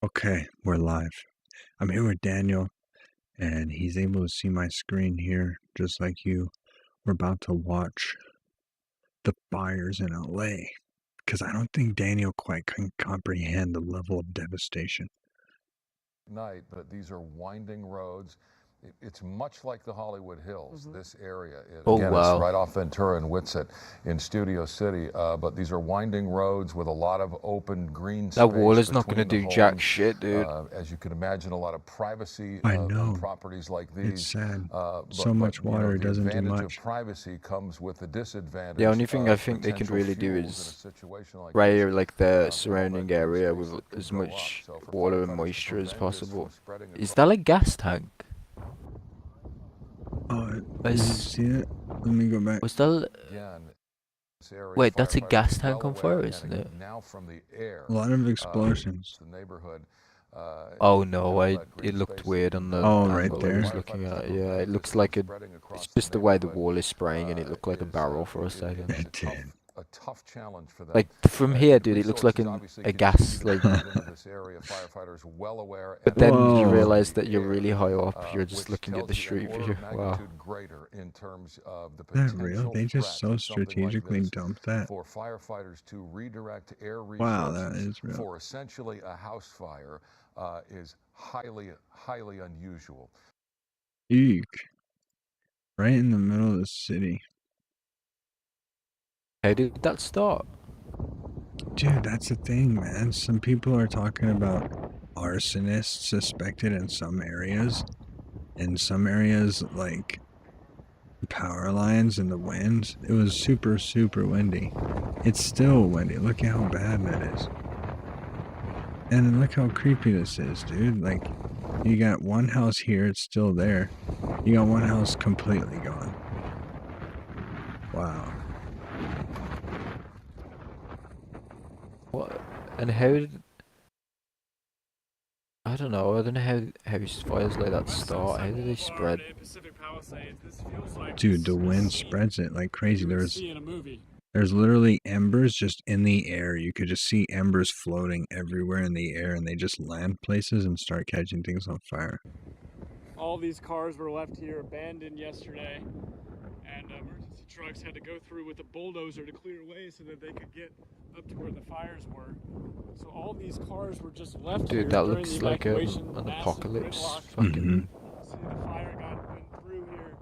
Okay, we're live. I'm here with Daniel, and he's able to see my screen here, just like you. We're about to watch the fires in LA, because I don't think Daniel quite can comprehend the level of devastation. Night, but these are winding roads. It's much like the Hollywood Hills, this area. Oh Again, it's wow. right off Ventura and Whitsett in Studio City, but these are winding roads with a lot of open green That wall space is not gonna between the do jack homes. shit, dude. As you can imagine, a lot of privacy I on know, properties like it's these. sad. So But much you know, water the doesn't do advantage of much. privacy comes with the The disadvantage only thing I of think they could potential really do fuels in a is situation like this. spray like the All that surrounding green area space with that could as go up. much So for water and firefighters to moisture as prevent this from possible. spreading Is across that a gas tank? Oh, did you Is see it? Let me go back. was that? again, this area, Wait, that's a firefighters gas are well tank on aware, fire, and isn't it? now from the air, A lot of uh, explosions. the neighborhood, Oh you no, know, all that it green looked space weird that on the can Oh, be right used angle I by was there. looking firefighters to at. Yeah, it prevent this looks from like a. spreading It's across the just the way the neighborhood. wall is spraying, and it looked like a Is barrel for a second. It did. a tough challenge for them. Like from here, dude, it looks like Resources obviously a continue gas to be like. poured into this area. Firefighters well aware But and then alert you Whoa. realize from that the you're air, really high up. You're just which looking at the tells you an street order view. of Wow. magnitude greater in terms of the Is that real? potential They just threat so of something like strategically this dumped that? for firefighters to redirect air Wow, that resources is real. for essentially a house fire is highly unusual. Eek. Right in the middle of the city. How did that start? Dude, that's the thing, man. Some people are talking about arsonists suspected in some areas. In some areas, like power lines and the winds, it was super, super windy. It's still windy. Look at how bad that is. And look how creepy this is, dude. Like, you got one house here, it's still there. You got one house completely gone. Wow. What? And how did... I don't know. I don't know how fires like that start. How do they spread? Dude, the wind spreads it like crazy. There's literally embers just in the air. You could just see embers floating everywhere in the air, and they just land places and start catching things on fire. All these cars were left here abandoned yesterday, and emergency trucks had to go through with a bulldozer to clear away so that they could get up to where the fires were. So all these cars were just left here Dude, that during looks the like evacuation. an Massive apocalypse. gridlock. Fucking... See, the fire went through here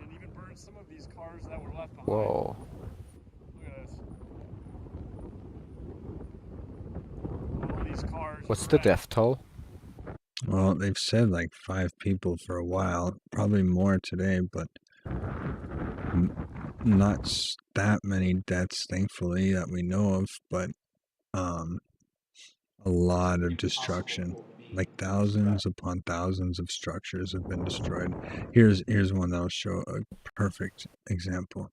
and even burned some of these cars that were left behind. Whoa. Look at this. All these cars. What's the death toll? Well, they've said like 5 people for a while, probably more today, but not that many deaths, thankfully, that we know of, but a lot of destruction. Like thousands upon thousands of structures have been destroyed. Here's one that'll show a perfect example.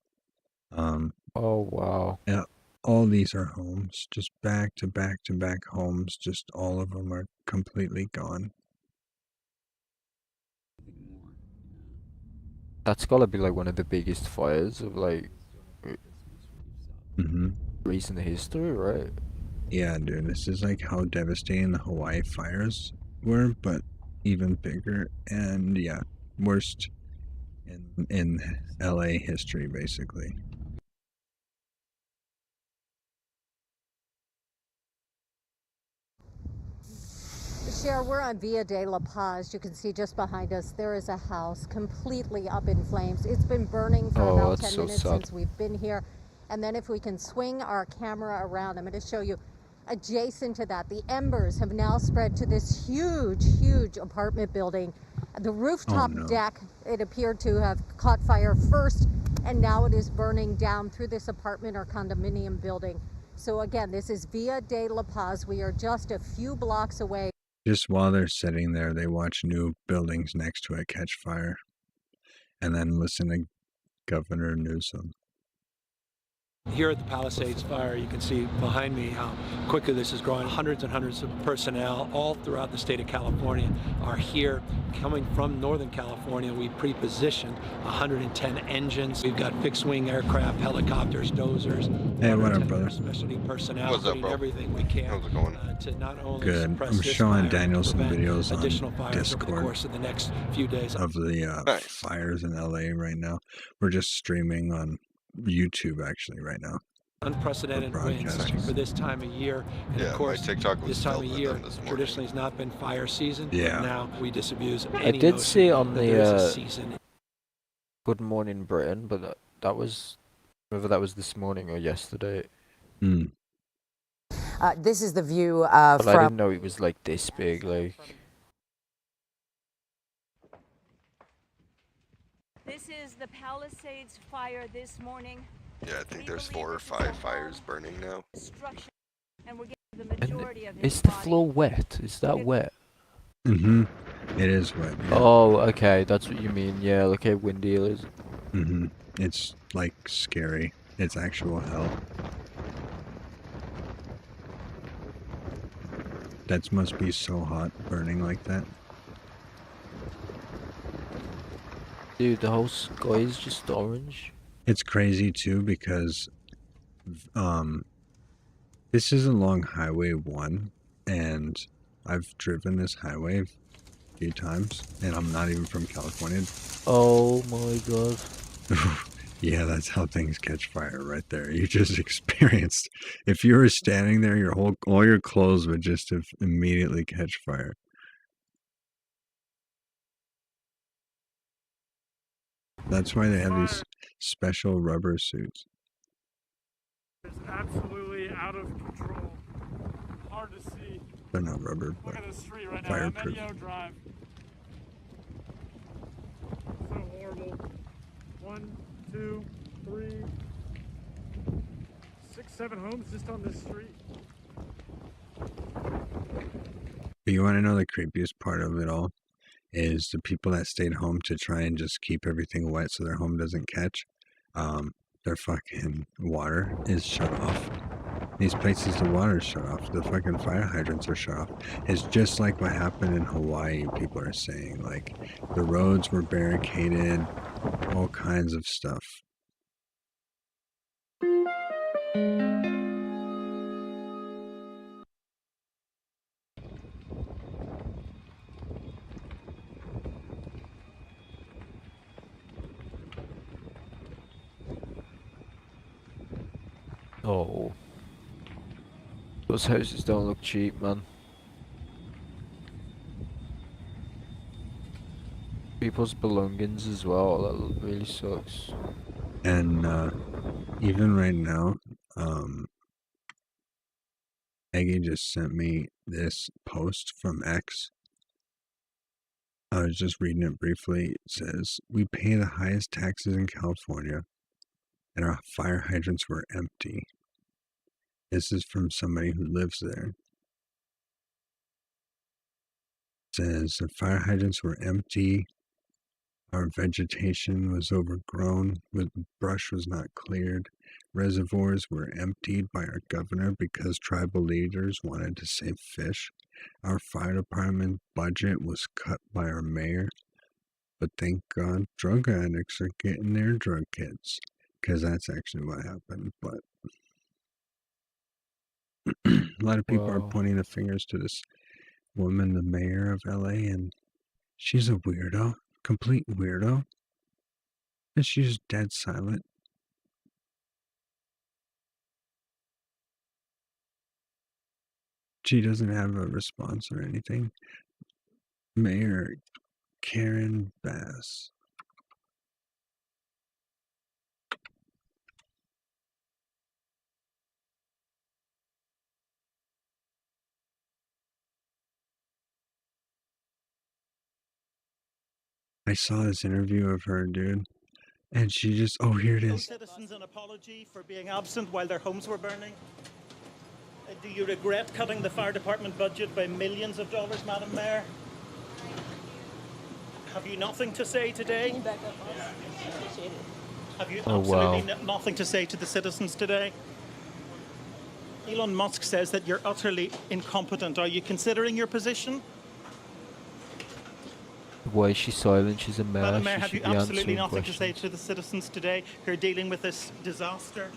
Oh wow. Yeah, all these are homes, just back to back to back homes. Just all of them are completely gone. That's gotta be like one of the biggest fires of like recent history, right? Yeah, dude, this is like how devastating the Hawaii fires were, but even bigger, and yeah, worst in LA history, basically. Cher, we're on Via de la Paz. You can see just behind us, there is a house completely up in flames. It's been burning for Oh, about that's 10 so minutes sad. since we've been here. And then if we can swing our camera around, I'm going to show you adjacent to that. The embers have now spread to this huge apartment building. The rooftop deck, it appeared to have caught fire first, and now it is burning down through this apartment or condominium building. So again, this is Via de la Paz. We are just a few blocks away. Just while they're sitting there, they watch new buildings next to it catch fire, and then listen to Governor Newsom. Here at the Palisades Fire, you can see behind me how quickly this is growing. Hundreds and hundreds of personnel all throughout the state of California are here. Coming from Northern California, we pre-positioned 110 engines. We've got fixed-wing aircraft, helicopters, dozers. Hey, what up, 110 brother? Specialty personnel What's up, putting bro? everything we can How's it going? to not only Good. suppress I'm this showing fire, Daniel some prevent videos on additional fires over the Discord course of the next few days. of the Nice. fires in LA right now. We're just streaming on YouTube actually right now. Unprecedented For winds broadcasting. for this time of year. And Yeah, of course, my TikTok was this time of filled with year them this morning. traditionally has not been fire season. Yeah. But now we disabuse I any did notion see on that the there is a season. Good Morning Britain, but that was whether that was this morning or yesterday. Mm. This is the view But I from. didn't know it was like this big. Like, This is the Palisades fire this morning. Yeah, I think there's 4 or 5 fires burning now. Destruction, and we're getting the and majority of his is the body. floor wet? Is that wet? Mm-hmm. It is wet. Yeah. Oh, okay, that's what you mean. Yeah, look how windy it is. Mm-hmm. It's like scary. It's actual hell. That must be so hot burning like that. Dude, the whole sky is just orange. It's crazy too because this is along Highway 1 and I've driven this highway a few times and I'm not even from California. Oh my god. Yeah, that's how things catch fire right there. You just experienced. If you were standing there, all your clothes would just have immediately catch fire. That's why they have these special rubber suits. It's absolutely out of control. Hard to see. They're not rubber, Look but at the street right now. fireproof. Amedio Drive. So horrible. 1, 2, 3, 6, 7 homes just on this street. But you want to know the creepiest part of it all? Is the people that stayed home to try and just keep everything wet so their home doesn't catch. Their fucking water is shut off. These places, the water is shut off. The fucking fire hydrants are shut off. It's just like what happened in Hawaii, people are saying. Like, the roads were barricaded, all kinds of stuff. Oh. Those houses don't look cheap, man. People's belongings as well, that really sucks. And even right now, Maggie just sent me this post from X. I was just reading it briefly. It says, "We pay the highest taxes in California, and our fire hydrants were empty." This is from somebody who lives there. It says, "The fire hydrants were empty. Our vegetation was overgrown, with brush was not cleared. Reservoirs were emptied by our governor because tribal leaders wanted to save fish. Our fire department budget was cut by our mayor. But thank God drug addicts are getting their drug kits." Because that's actually what happened. But a lot of people are Wow. pointing the fingers to this woman, the mayor of LA, and she's a weirdo. Complete weirdo. And she's dead silent. She doesn't have a response or anything. Mayor Karen Bass. I saw this interview of her, dude. And she just, oh, here it Owe is. citizens an apology for being absent while their homes were burning? Do you regret cutting the fire department budget by millions of dollars, Madam Mayor? Have you nothing to say today? Have you Oh, absolutely wow. nothing to say to the citizens today? Elon Musk says that you're utterly incompetent. Are you considering your position? Why is she silent? She's a mayor. Madam Mayor, She have you should be absolutely answering nothing to say questions. to the citizens today who are dealing with this disaster?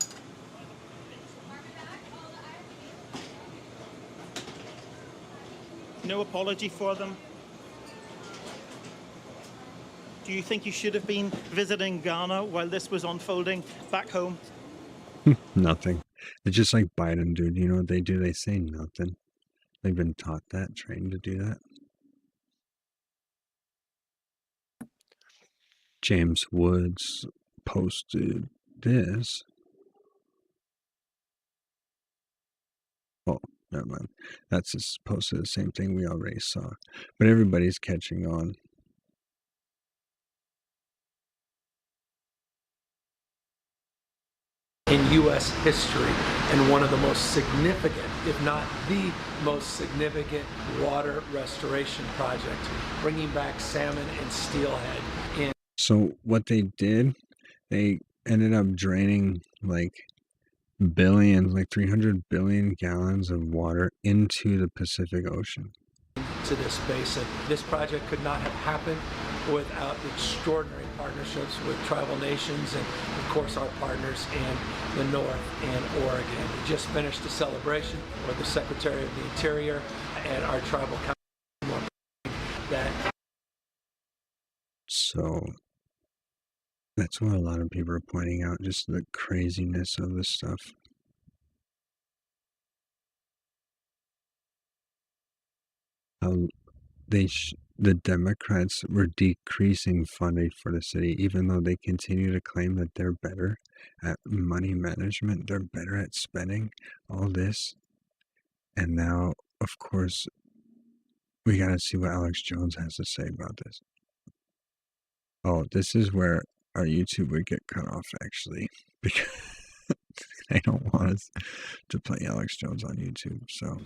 No apology for them? Do you think you should have been visiting Ghana while this was unfolding back home? Nothing. It's just like Biden, dude. You know what they do? They say nothing. They've been taught that, trained to do that. James Woods posted this. Oh, never mind. That's just posted the same thing we already saw. But everybody's catching on. In U.S. history, and one of the most significant, if not the most significant, water restoration projects, bringing back salmon and steelhead in. So what they did, they ended up draining like billions, like 300 billion gallons of water into the Pacific Ocean. To this basin. This project could not have happened without extraordinary partnerships with tribal nations and, of course, our partners in the North and Oregon. We just finished a celebration where the Secretary of the Interior and our tribal council that. So that's what a lot of people are pointing out, just the craziness of this stuff. How the Democrats were decreasing funding for the city, even though they continue to claim that they're better at money management, they're better at spending all this. And now, of course, we gotta see what Alex Jones has to say about this. Oh, this is where our YouTube would get cut off, actually, because they don't want us to play Alex Jones on YouTube, so...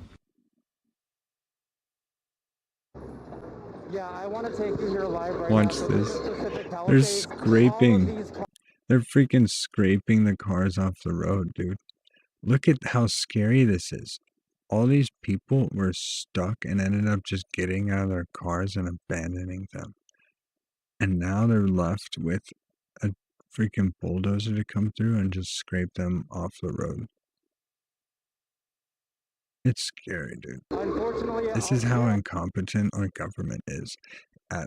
Yeah, I want to take you here live right Watch now. this. They're scraping. They're freaking scraping the cars off the road, dude. Look at how scary this is. All these people were stuck and ended up just getting out of their cars and abandoning them. And now they're left with a freaking bulldozer to come through and just scrape them off the road. It's scary, dude. This is how incompetent our government is at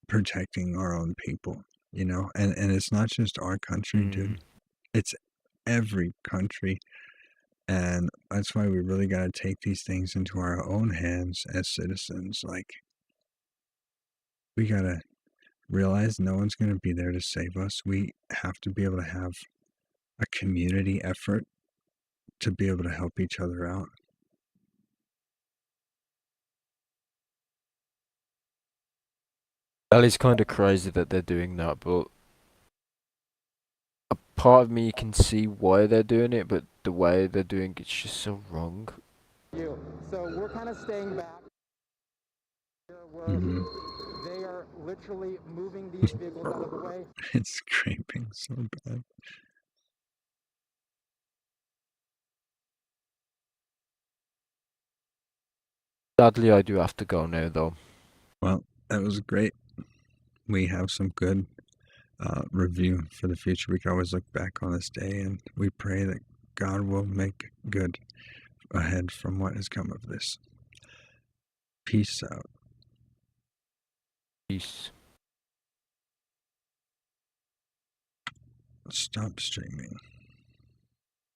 protecting our own people, you know? And it's not just our country, dude. It's every country. And that's why we really got to take these things into our own hands as citizens. Like, we got to realize no one's going to be there to save us. We have to be able to have a community effort to be able to help each other out. That is kind of crazy that they're doing that, but a part of me can see why they're doing it, but the way they're doing it's just so wrong. So we're kind of staying back. They are literally moving these vehicles out of the way. It's scraping so bad. Sadly, I do have to go now, though. Well, that was great. We have some good review for the future. We can always look back on this day, and we pray that God will make good ahead from what has come of this. Peace out. Peace. Stop streaming.